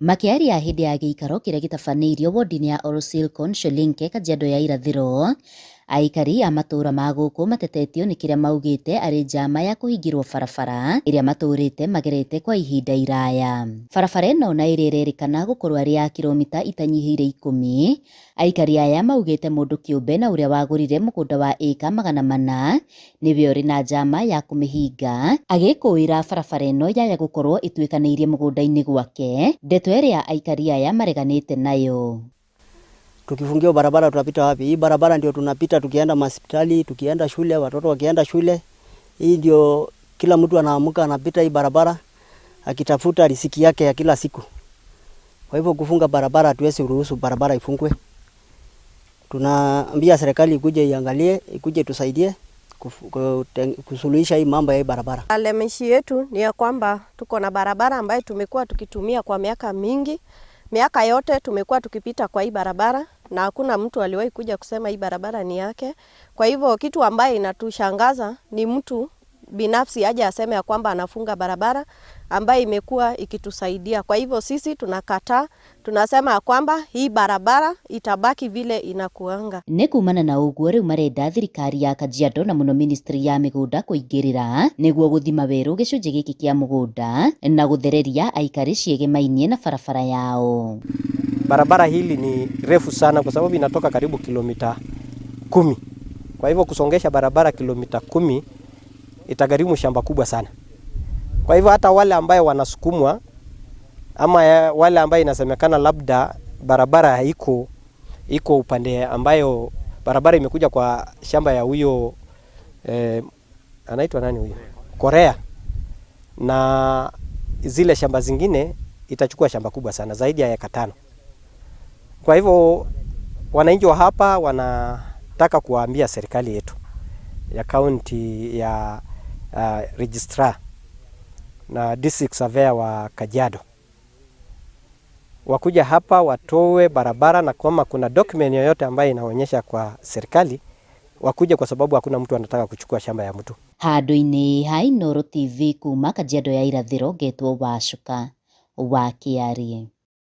Makiaria hindi ya giikaro kiria gitabaneirio wodini ya Olsilkon Sholinke Kajiado ya irathiro, aikari a matura ma guku matetetio ni kiria maugite ari njama ya kuhingirwo barabara iria maturite magerete kwa ihinda iraya. Barabara ino na iria irerikana gukorwo ari ya kilomita itanyihiire 10. Aikari aya maugite mundu kiumbe na uria wagurire mugunda wa eka 400 niwe uri na njama ya kumihinga, agikuira barabara ino yaya gukorwo itwikaneirie mugunda-ini gwake, ndeto iria aikari aya mareganite nayo. Tukifungiwa barabara tunapita wapi? Hii barabara ndio tunapita tukienda hospitali, tukienda shule, watoto wakienda shule. Hii ndio kila mtu anaamuka anapita hii barabara akitafuta riziki yake ya kila siku. Kwa hivyo kufunga barabara hatuwezi ruhusu barabara ifungwe. Tunaambia serikali ikuje iangalie, ikuje tusaidie kusuluhisha hii mambo ya hii barabara. Lalamishi yetu ni ya kwamba tuko na barabara ambayo tumekuwa tukitumia kwa miaka mingi. Miaka yote tumekuwa tukipita kwa hii barabara na hakuna mtu aliwahi kuja kusema hii barabara ni yake. Kwa hivyo kitu ambaye inatushangaza ni mtu binafsi aje aseme ya kwamba anafunga barabara ambayo imekuwa ikitusaidia. Kwa hivyo sisi tunakataa, tunasema ya kwamba hii barabara itabaki vile inakuanga. Ni kumana na uguo riu marenda thirikari ya Kajiado na muno ministry ya migunda kuingirira niguo guthima weru gicunji giki kia mugunda na guthereria aikari ciegemainie na barabara yao. Barabara hili ni refu sana kwa sababu inatoka karibu kilomita 10. Kwa hivyo kusongesha barabara kilomita 10 itagharimu shamba kubwa sana. Kwa hivyo hata wale ambao wanasukumwa ama wale ambao inasemekana labda barabara iko upande ambayo barabara imekuja kwa shamba ya huyo anaitwa nani huyo? Korea. Na zile shamba zingine itachukua shamba kubwa sana zaidi ya eka 5. Kwa hivyo wananchi wa hapa wanataka kuambia serikali yetu ya county ya registrar na district surveyor wa Kajiado wakuja hapa watoe barabara, na kama kuna document yoyote ambayo inaonyesha kwa serikali wakuja, kwa sababu hakuna mtu anataka kuchukua shamba ya mtu. Handu-ini ha Inooro TV kuma Kajiado ya irathiro, ngetwo Wacuka wa Kiarie.